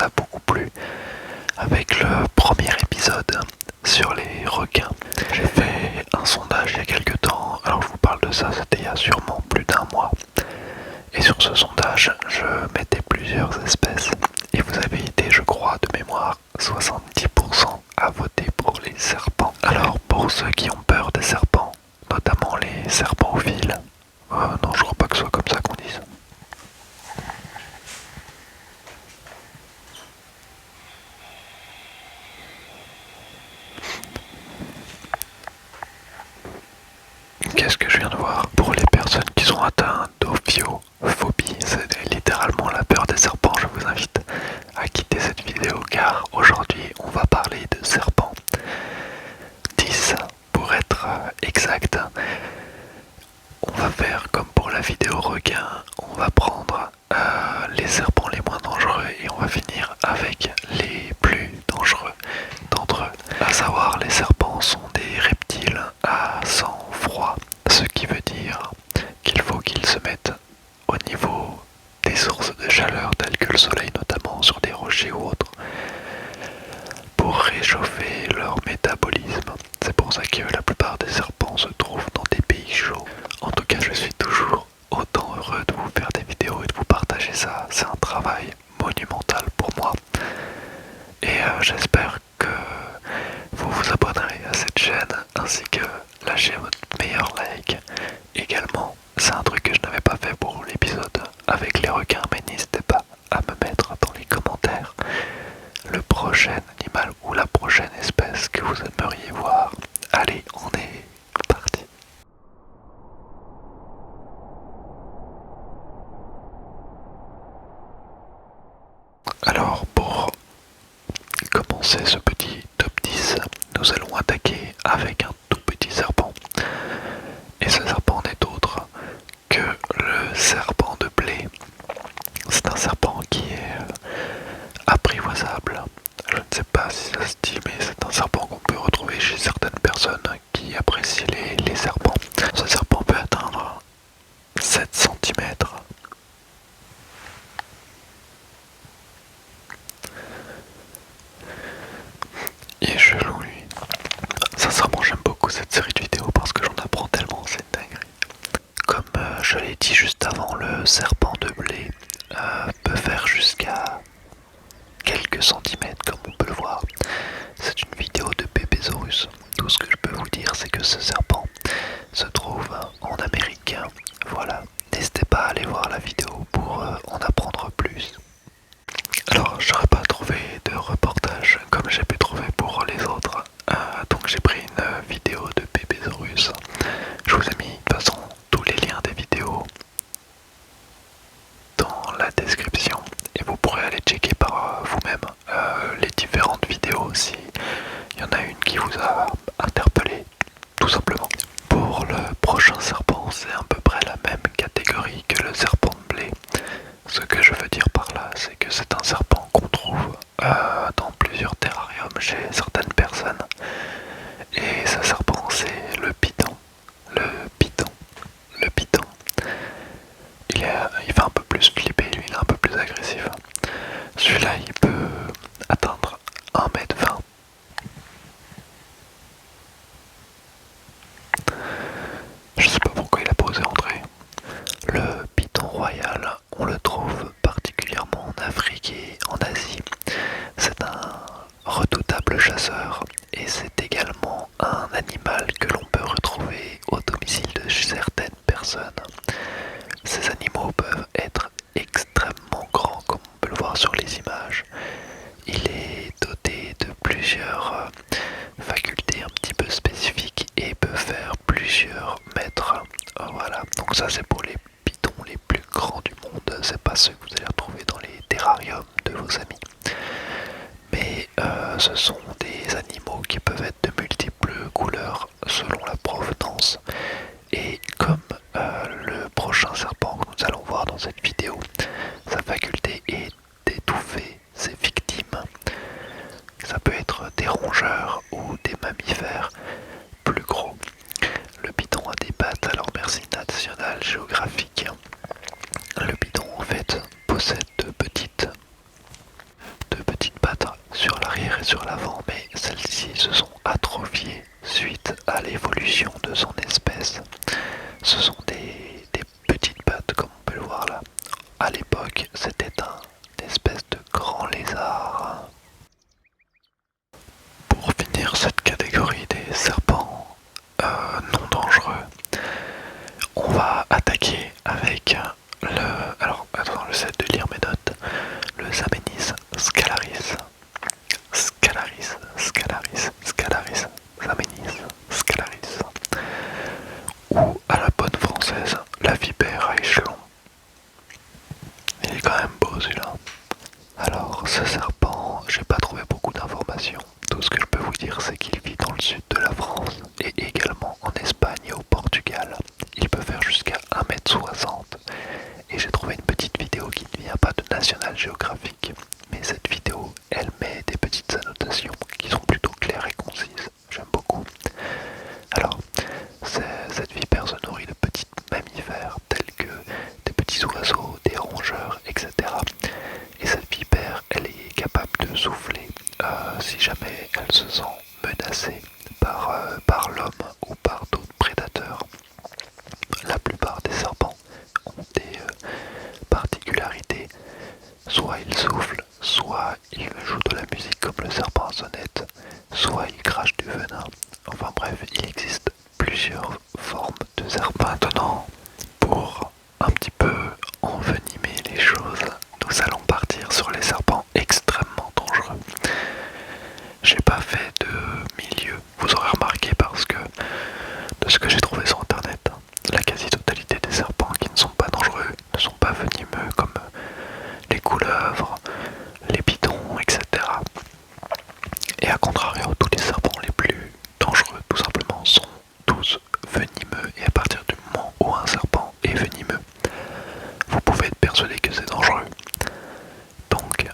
a beaucoup plu avec le premier épisode sur les requins. J'ai fait un sondage il y a quelques temps, alors je vous parle de ça, c'était il y a sûrement plus d'un mois. Et sur ce sondage, je mettais plusieurs espèces et vous avez été, je crois, de mémoire, 70% à voter pour les serpents. Alors pour ceux qui ont peur des serpents, notamment les serpentophiles, non je crois pas que ce soit comme ça qu'on dise. Qu'est-ce que je viens de voir? Pour les personnes qui sont atteintes d'ophiophobie, c'est littéralement la peur des serpents, je vous invite à quitter cette vidéo car aujourd'hui on va parler de serpents. 10 pour être exact. On va faire comme pour la vidéo requin, on va prendre les serpents les moins dangereux et on va finir avec les plus dangereux d'entre eux. À savoir, les serpents sont des reptiles à sang froid, ce qui veut dire qu'il faut qu'ils se mettent au niveau des sources de chaleur telles que le soleil, notamment sur des rochers ou autres, pour réchauffer leur métabolisme. C'est pour ça que la plupart des serpents se trouvent dans des pays chauds. En tout cas, je suis toujours autant heureux de vous faire des vidéos et de vous partager ça. C'est un travail monumental pour moi. Et j'espère que vous vous abonnerez à cette chaîne ainsi que lâchez votre meilleur like. Également, c'est un truc que je n'avais pas fait pour l'épisode avec les requins, mais n'hésitez pas à me mettre dans les commentaires le prochain animal ou la prochaine espèce que vous aimeriez voir. Allez, on est parti. Alors, pour commencer ce petit top 10, nous allons attaquer avec un tout petit serpent. Et ce serpent n'est autre que le serpent de blé. C'est un serpent qui est apprivoisable. Je ne sais pas si ça se dit, mais c'est un serpent qu'on peut retrouver chez certaines personnes qui apprécient les serpents. Ce serpent peut atteindre 7 cm. Il est chelou lui. Sincèrement, j'aime beaucoup cette série de vidéos parce que j'en apprends tellement, c'est dingue. Comme je l'ai dit juste avant, le serpent de blé peut faire jusqu'à quelques centimètres comme on peut le voir. C'est une vidéo de Pépésaurus. Tout ce que je peux vous dire, c'est que ce serpent se trouve en Amérique. Voilà, n'hésitez pas à aller voir la vidéo pour en apprendre plus. Alors, j'aurais pas trouvé de reportage comme j'ai pu trouver pour les autres. Donc j'ai pris une vidéo de Pépésaurus. Je vous ai mis de toute façon tous les liens des vidéos dans la description et vous pourrez aller checker par vous-même les différentes vidéos si il y en a une qui vous a interpellé tout simplement. Pour le prochain serpent, c'est à peu près la même catégorie que le serpent de blé. Ce que je veux dire par là, c'est que c'est un serpent qu'on trouve dans plusieurs terrariums chez certaines personnes. Et ce serpent, c'est le python. Le python. Le python. Il fait un peu plus flipper, lui, il est un peu plus agressif. Celui-là, il peut atteindre 1,20 m. Je sais pas pourquoi il a pas osé entrer. Le python royal, on le trouve particulièrement en Afrique et en Asie. C'est un redoutable chasseur et c'est également un animal que l'on peut retrouver au domicile de certaines personnes. Ces animaux peuvent être extrêmement grands comme on peut le voir sur les images. Il est doté de plusieurs facultés un petit peu spécifiques et peut faire plusieurs mètres. Voilà, donc ça c'est pour les pythons les plus grands du monde, c'est pas ceux que vous allez retrouver dans les terrariums de vos amis. Mais ce sont des animaux qui peuvent être de multiples couleurs selon la provenance. Et comme le prochain serpent que nous allons voir dans cette vidéo, sa faculté est d'étouffer ses victimes. Ça peut être des rongeurs ou des mammifères plus gros. Le python a des pattes, alors merci National Geographic. Le python en fait possède de sur l'avant, mais celles-ci se sont atrophiées suite à l'évolution de son espèce. Ce sont des petites pattes, comme on peut le voir là. À l'époque, c'était une espèce de grand lézard. Pour finir cette catégorie des serpents non dangereux, on va attaquer avec alors, attends, j'essaie de lire mes notes. Le Zamenis scalaris. Scalaris, Scalaris, Scalaris, Zamenis scalaris. Ou à la bonne française, la vipère à échelon. Il est quand même beau celui-là. Alors, ce serpent, j'ai pas trouvé beaucoup d'informations. Tout ce que je peux vous dire, c'est qu'il vit dans le sud de la France et également en Espagne et au Portugal. Il peut faire jusqu'à 1,60 m. Et j'ai trouvé une petite vidéo qui ne vient pas de National Geographic. Mais cette vidéo, elle met des petites annotations qui sont plutôt claires et concises. J'aime beaucoup. Alors, cette vipère se nourrit de petits mammifères tels que des petits oiseaux, des rongeurs, etc. Et cette vipère, elle est capable de souffler si jamais elle se sent menacée par l'homme ou par d'autres prédateurs. La plupart des serpents ont des particularités. Soit ils soufflent, soit ils jouent de la musique comme le serpent à sonnette, soit ils crachent du venin. Enfin bref, il existe plusieurs formes de serpents. Maintenant, pour un petit peu envenimer les choses, nous allons partir sur les serpents extrêmement dangereux. J'ai pas fait de milieu, vous aurez remarqué parce que de ce que j'ai trouvé sur internet, la quasi-totalité des serpents qui ne sont pas dangereux ne sont pas venimeux comme les couleuvres, les pitons, etc. Et à contrario, tous les serpents les plus dangereux, tout simplement, sont tous venimeux. Et à partir du moment où un serpent est venimeux, vous pouvez être persuadé que c'est dangereux. Donc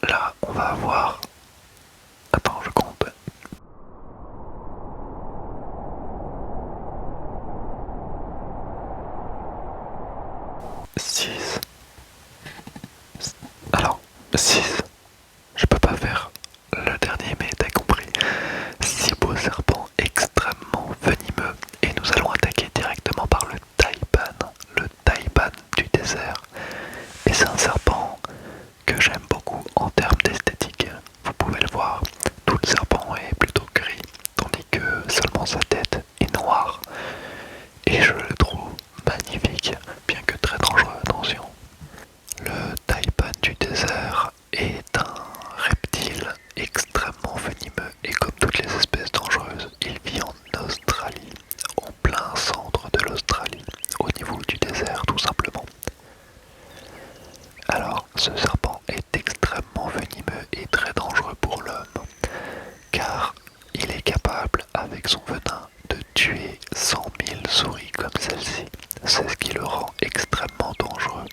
là, on va avoir... Attends, je compte. 6. Alors, 6. Je peux pas faire le dernier, mais t'as compris. 6 beaux serpents extrêmement venimeux. Et nous allons attaquer directement par le taipan. Le taipan du désert. Et c'est un serpent que j'aime beaucoup en termes d'esthétique. Vous pouvez le voir, tout le serpent est plutôt gris, tandis que seulement sa tête est noire. Et je le trouve magnifique, bien que très dangereux, attention. Le taipan du désert est un reptile extrêmement venimeux et comme toutes les espèces dangereuses, il vit en Australie, en plein centre de l'Australie, au niveau du désert tout simplement. Alors, ce serpent est extrêmement venimeux et très dangereux pour l'homme, car il est capable, avec son venin, de tuer 100 000 souris comme celle-ci. C'est ce qui le rend extrêmement dangereux.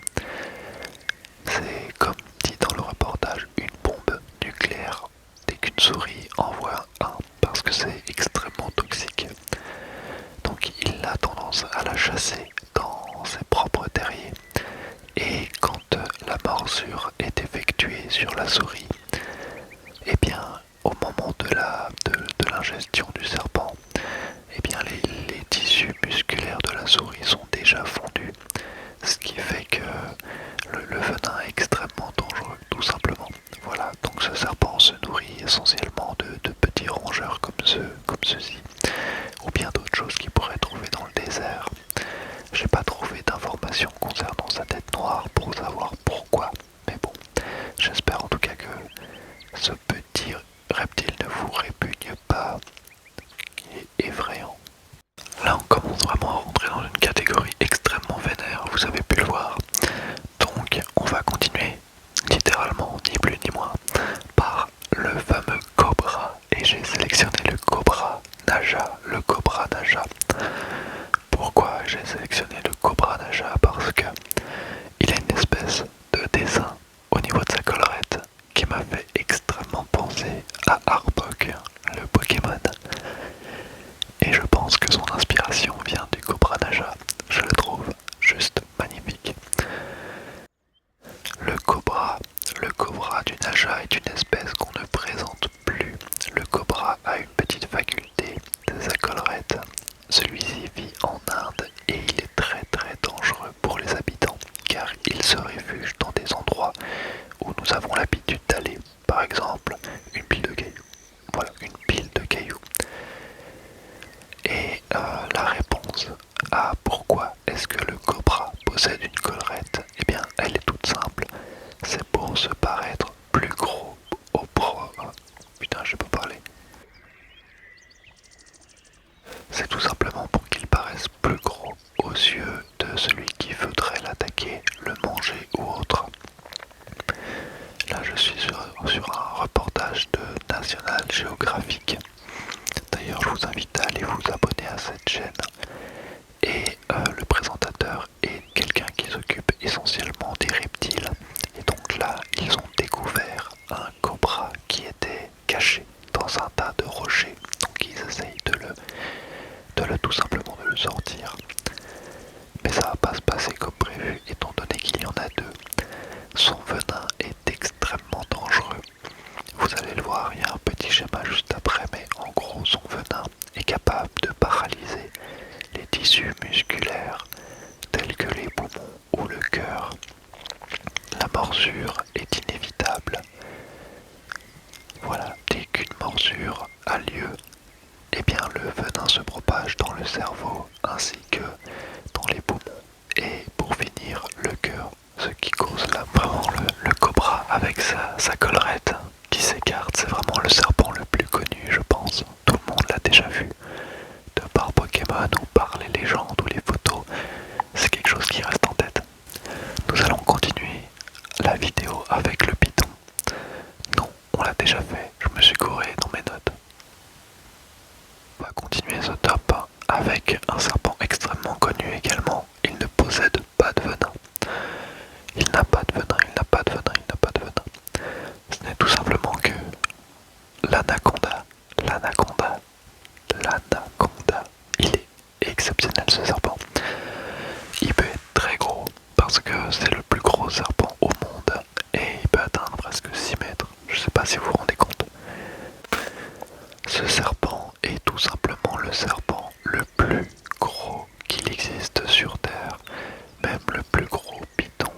C'est comme dit dans le reportage, une bombe nucléaire dès qu'une souris envoie un, parce que c'est extrêmement toxique. Donc il a tendance à la chasser dans ses propres terriers. Et quand la morsure est effectuée sur la souris, eh bien au moment de l'ingestion du serpent, eh bien les tissus musculaires de la souris sont déjà fondus, ce qui fait que le venin est extrêmement dangereux, tout simplement. Voilà, donc ce serpent se nourrit essentiellement de petits rongeurs comme ceux-ci, ou bien d'autres choses qu'il pourrait trouver dans le désert. J'ai pas trouvé d'informations concernant sa tête noire pour savoir pourquoi, mais bon, j'espère en tout cas que ce petit reptile ne vous répugne pas, qui est effrayant. Là on commence vraiment à rentrer dans une catégorie extrêmement vénère, vous avez pu le voir. Donc on va continuer, littéralement, ni plus ni moins, par le fameux cobra. Et j'ai sélectionné le cobra naja, le cobra naja. Pourquoi j'ai sélectionné le cobra naja? Parce que il a une espèce de dessin au niveau de sa collerette qui m'a fait extrêmement penser à Arbok, le Pokémon. Et je pense que son inspiration vient du cobra naja. Je le trouve juste magnifique. Le cobra du naja est une espèce qu'on ne présente plus géographique. D'ailleurs, je vous invite à aller vous abonner à cette chaîne. Et le présentateur est quelqu'un qui s'occupe essentiellement des reptiles. Et donc là, ils ont découvert un cobra qui était caché dans un tas de rochers. Donc ils essayent tout simplement de le sortir. Mais ça va pas se passer comme prévu étant donné qu'il y en a deux. Son venin est extrêmement dangereux. Vous allez le voir, il y a un petit schéma juste après, mais en gros son venin est capable de paralyser les tissus musculaires tels que les poumons ou le cœur. La morsure est inévitable. Voilà, dès qu'une morsure a lieu, eh bien le venin se propage dans le cerveau ainsi que dans les poumons et pour finir le cœur, ce qui cause là vraiment le cobra avec sa collerette qui s'écarte. C'est vraiment le serpent le plus connu, je pense. Tout le monde l'a déjà vu, de par Pokémon ou par les légendes ou les photos. C'est quelque chose qui reste en tête. Nous allons continuer la vidéo avec le python. Non, on l'a déjà fait, je me suis gouré dans mes notes. On va continuer ce top avec un serpent extrêmement connu également. Il ne possède pas de venin. Il n'a pas de venin, il n'a pas de venin, il n'a pas de venin. Ce n'est tout simplement que l'anaconda. L'anaconda. L'anaconda. Il est exceptionnel ce serpent. Il peut être très gros parce que c'est le plus gros serpent au monde et il peut atteindre presque 6 mètres. Je ne sais pas si vous vous rendez compte. Ce serpent est tout simplement le serpent le plus gros qu'il existe sur Terre. Même le plus gros python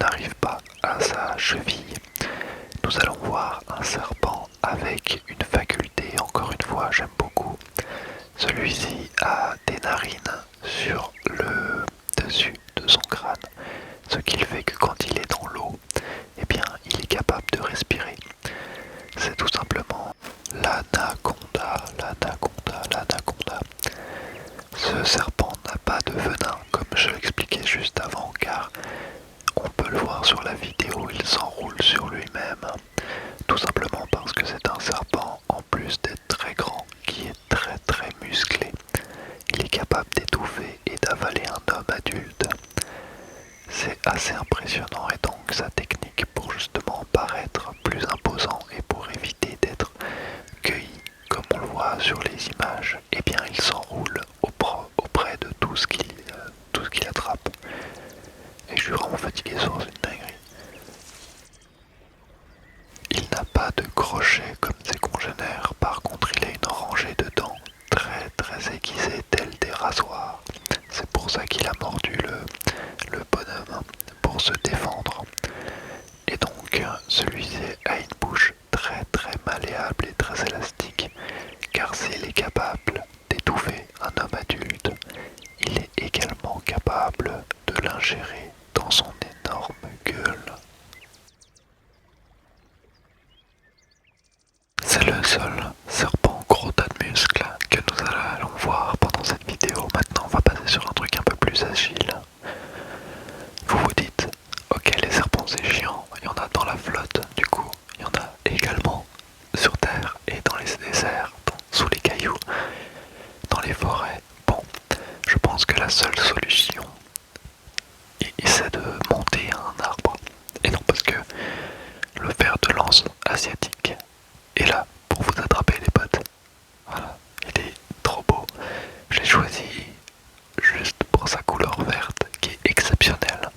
n'arrive pas à sa cheville. Nous allons voir un serpent avec une faculté, encore une fois j'aime beaucoup. Celui-ci a des narines sur le dessus de son crâne, ce qui fait que quand il est dans l'eau, eh bien il est capable de respirer. C'est tout simplement l'anaconda, l'anaconda, l'anaconda. Ce serpent n'a pas de venin, comme je l'expliquais juste avant, car on peut le voir sur la vidéo, il s'enroule sur lui-même, tout simplement parce que c'est un serpent, en plus d'être très grand, qui est très très musclé. Il est capable d'étouffer et d'avaler un homme adulte. C'est assez impressionnant et donc sa technique pour justement paraître plus imposant et pour éviter d'être cueilli comme on le voit sur les images, eh bien il s'enroule auprès de tout ce qu'il attrape. Et je suis vraiment fatigué sur cette dinguerie. Il n'a pas de crochet comme ses congénères, par contre il a une rangée de dents très très aiguisées telles des rasoirs. C'est pour ça qu'il a mordu le bonhomme pour se défendre. Et donc celui-ci a une bouche très très malléable et très élastique, car s'il est capable d'étouffer un homme adulte, il est également capable de l'ingérer dans son énorme gueule. C'est le seul serpent gros tas de muscles que nous allons voir pendant cette vidéo. Maintenant on va passer sur un truc un peu plus agile. Vous vous dites, ok les serpents c'est chiant, il y en a dans la flotte, du coup il y en a également sur terre et dans les déserts, sous les cailloux, dans les forêts. Bon, je pense que la seule solution c'est de monter un arbre. Et non parce que le ver de lance asiatique est là pour vous attraper les potes. Voilà, il est trop beau. Je l'ai choisi juste pour sa couleur verte qui est exceptionnelle.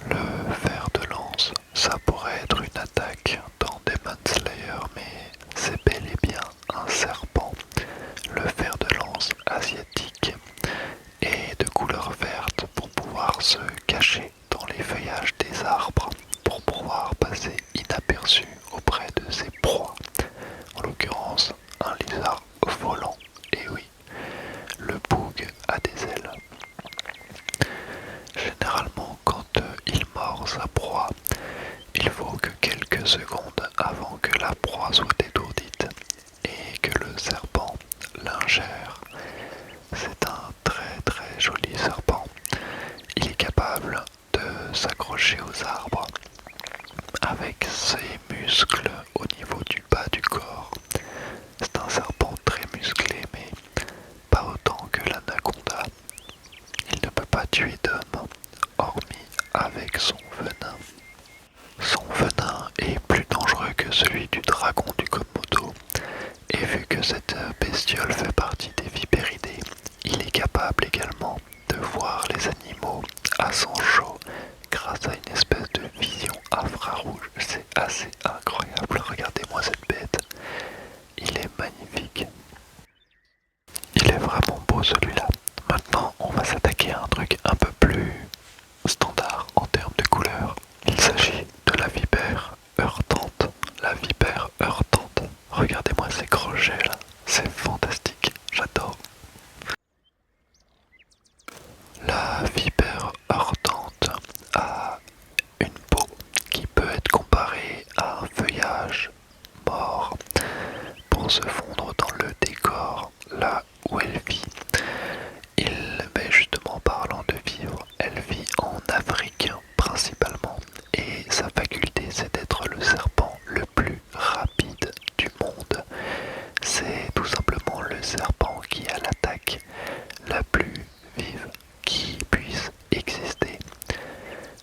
Le ver de lance, ça pourrait être une attaque dans Demon Slayer, mais c'est bel et bien un serpent. Le ver de lance asiatique est de couleur verte pour pouvoir se cacher dans les feuillages des arbres, pour pouvoir passer inaperçu auprès de ses proies. En l'occurrence, un lézard volant. Et oui, le boug a des ailes. Généralement, quand il mord sa proie, il faut que quelques secondes avant que la proie soit étourdite et que le serpent l'ingère. C'est un très très joli serpent. Il est capable de s'accrocher aux arbres avec ses muscles au niveau du bas du corps. C'est un serpent très musclé, mais pas autant que l'anaconda. Il ne peut pas tuer d'homme, hormis avec son venin. Son venin est plus dangereux que celui du dragon du Komodo, et vu que cette bestiole fait partie des vipéridés, il est capable également de voir les animaux à sang chaud grâce à une espèce de vision infrarouge. C'est assez incroyable, regardez-moi cette bête, il est magnifique. Il est vraiment beau celui-là. Maintenant, on va s'attaquer à un truc un peu plus standard en termes de couleur. Il s'agit de la vipère heurtante. La vipère heurtante. Regardez-moi ces crochets là. C'est fantastique. J'adore. La vipère heurtante a une peau qui peut être comparée à un feuillage mort pour se fondre dans le décor là où elle vit. Justement parlant de vivre, elle vit en Afrique principalement et sa faculté c'est d'être le serpent le plus rapide du monde. C'est tout simplement le serpent qui a l'attaque la plus vive qui puisse exister.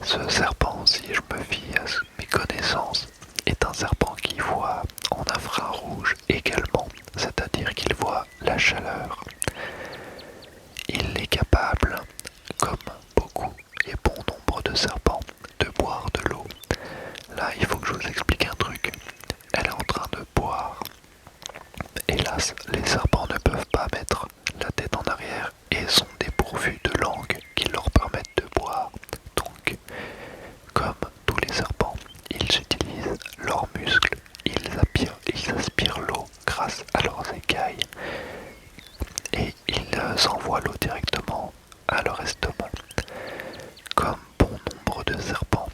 Ce serpent, si je me fie à mes connaissances, est un serpent qui voit en infrarouge également, c'est-à-dire qu'il voit la chaleur. Il est capable, comme beaucoup et bon nombre de serpents, de boire de l'eau. Là, il faut que je vous explique un truc. Elle est en train de boire. Hélas, les serpents ne peuvent pas mettre la tête en arrière et sont dépourvus de langue qui leur permettent de boire. Donc, comme tous les serpents, ils utilisent leurs muscles, ils aspirent l'eau grâce à leurs écailles et ils envoient l'eau directement à leur estomac. Comme bon nombre de serpents,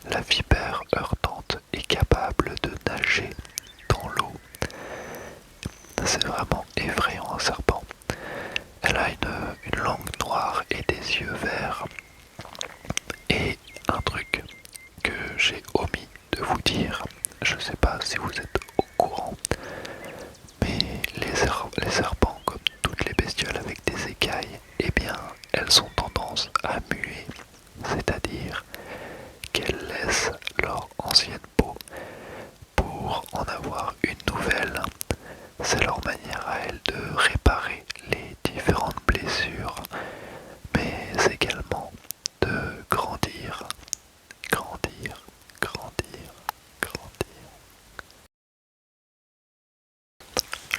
la vipère heurtante est capable de nager dans l'eau. C'est vraiment effrayant un serpent. Elle a une langue noire et des yeux verts. Et un truc que j'ai omis de vous dire, je ne sais pas si vous êtes au courant, mais les serpents, comme toutes les bestioles avec des écailles, eh bien, elles ont tendance à muer, c'est-à-dire qu'elles laissent leur ancienne peau pour en avoir une nouvelle. C'est leur manière à elles de réparer les différentes blessures, mais également de grandir, grandir, grandir, grandir.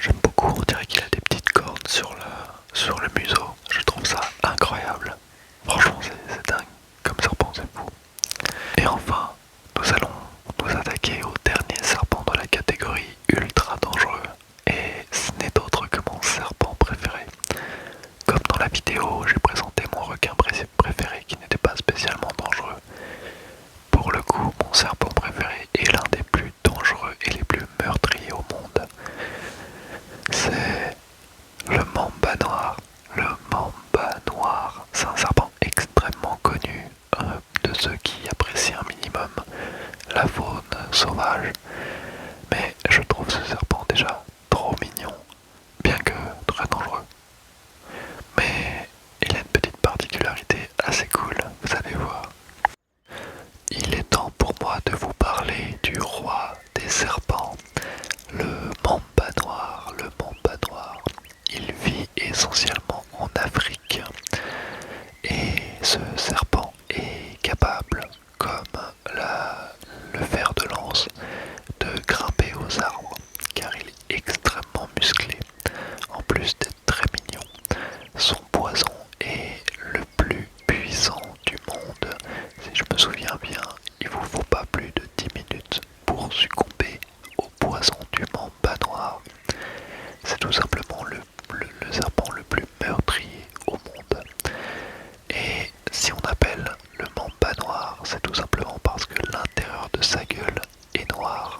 J'aime beaucoup, on dirait qu'il a des petites cornes sur le museau. Je trouve ça incroyable. Franchement, c'est dingue. Comme serpent, c'est fou. Et enfin, nous allons nous attaquer au dernier serpent de la catégorie ultra dangereux. Et ce n'est autre que mon serpent préféré. Comme dans la vidéo, j'ai présenté mon requin préféré qui n'était pas spécialement dangereux. Pour le coup, mon serpent préféré est l'un des plus dangereux et les plus meurtriers au monde. C'est le mamba noir. Le mamba noir, c'est un serpent extrêmement connu de ceux qui apprécient un minimum la faune sauvage. Mais je trouve ce serpent déjà trop mignon, bien que très dangereux. Mais il a une petite particularité assez cool, vous allez voir. Il est temps pour moi de vous parler du roi des serpents, le mamba noir. Le mamba noir, il vit essentiellement en Afrique et ce serpent est capable, comme le ver de lance, de grimper aux arbres car il est extrêmement musclé. En plus d'être très mignon, son poison est le plus puissant du monde. Si je me souviens bien, il vous faut pas plus de 10 minutes pour succomber au poison du mamba noir. C'est tout simplement le serpent le plus meurtrier au monde. Et si on appelle le mamba noir, c'est tout simplement parce que l'intérieur de sa gueule est noir.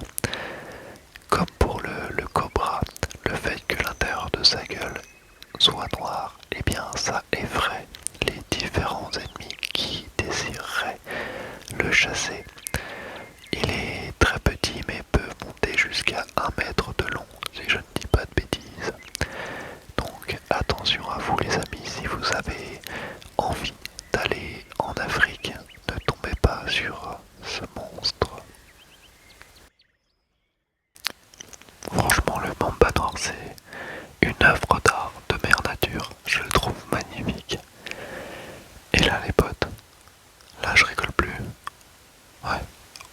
Comme pour le cobra, le fait que l'intérieur de sa gueule soit noir, eh bien ça effraie les différents ennemis qui désireraient le chasser. Il est sur ce monstre. Franchement, le mamba noir, c'est une œuvre d'art de mère nature. Je le trouve magnifique. Et là, les potes, là, je rigole plus. Ouais,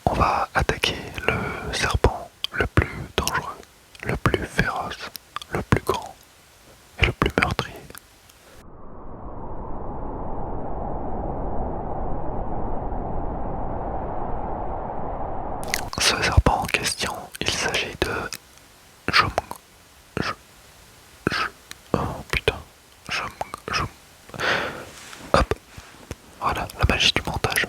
on va attaquer le serpent le plus dangereux, le plus féroce, le plus grand et le plus meurtrier. Ce serpent en question, il s'agit de Jum... J- J- Oh putain. Jum... Jum... Hop. Voilà, la magie du montage.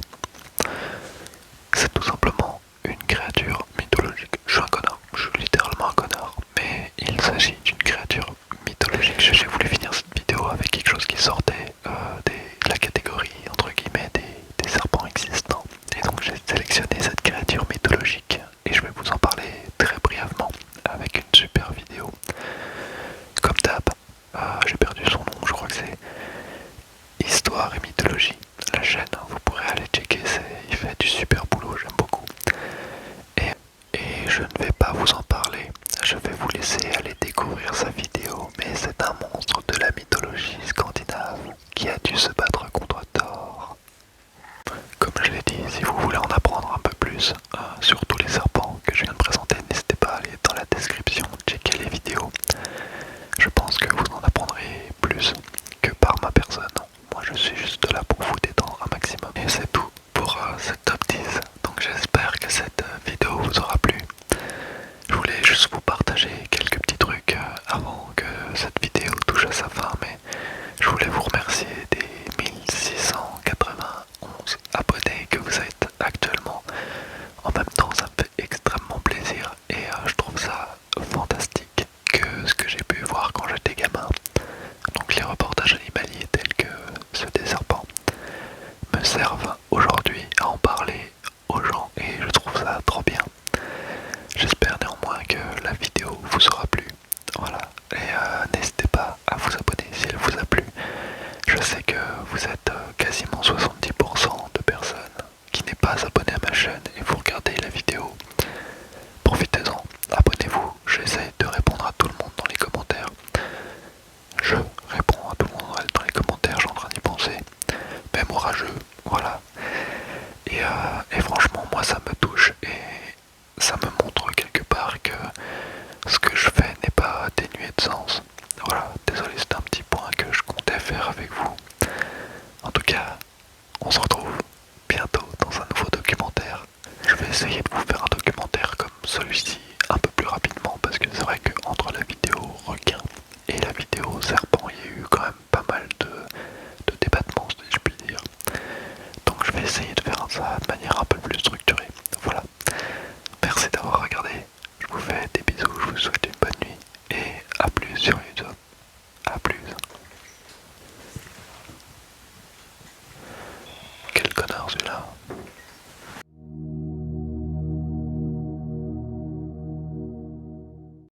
C'est tout simplement une créature mythologique. Je suis un connard, je suis littéralement un connard. Mais il s'agit d'une créature mythologique. J'ai voulu finir cette vidéo avec quelque chose qui sortait de la catégorie, entre guillemets, des serpents existants. Et donc j'ai sélectionné cette créature mythologique et je vais vous en parler très brièvement avec une super vidéo. Comme d'hab, j'ai perdu son nom, je crois que c'est Histoire et Mythologie. La chaîne, vous pourrez aller checker, il fait du super boulot, j'aime beaucoup. Et je ne vais pas vous en parler, je vais vous laisser aller découvrir sa vidéo, mais c'est un monstre de la mythologie scandinave qui a dû se battre contre Thor. Comme je l'ai dit, si vous voulez en apprendre un peu plus sur tous les serpents que je viens de présenter, n'hésitez pas à aller dans la description, checker les vidéos. Je pense que vous en apprendrez plus que par ma personne. Moi je suis juste là pour vous détendre un maximum. Et c'est tout pour cette top 10. Donc j'espère que cette vidéo vous aura plu. Je voulais juste vous partager quelques petits trucs avant que cette vidéo touche à sa fin, mais je voulais vous remercier des 1691 abonnés que vous êtes actuellement. En même temps, ça me fait extrêmement plaisir et je trouve ça fantastique que ce que j'ai pu voir quand j'étais gamin, donc les reportages animaliers tels que ceux des serpents, me servent aujourd'hui à en parler aux gens et je trouve ça trop bien. J'espère néanmoins que la vidéo vous aura plu. Voilà. Et n'hésitez pas à vous abonner si elle vous a plu. Je sais que vous êtes quasiment 70% de personnes qui n'est pas abonné à ma chaîne et vous regardez la vidéo. Profitez-en, abonnez-vous, j'essaie de répondre à tout le monde dans les commentaires. Je réponds à tout le monde dans les commentaires, je suis en train d'y penser. Même orageux, voilà. Et franchement, moi ça me touche et ça me montre quelque part que ce que je fais n'est pas dénué de sens. Voilà, désolé, c'est un petit point que je comptais faire avec vous. En tout cas, on se retrouve bientôt dans un nouveau documentaire. Je vais essayer de vous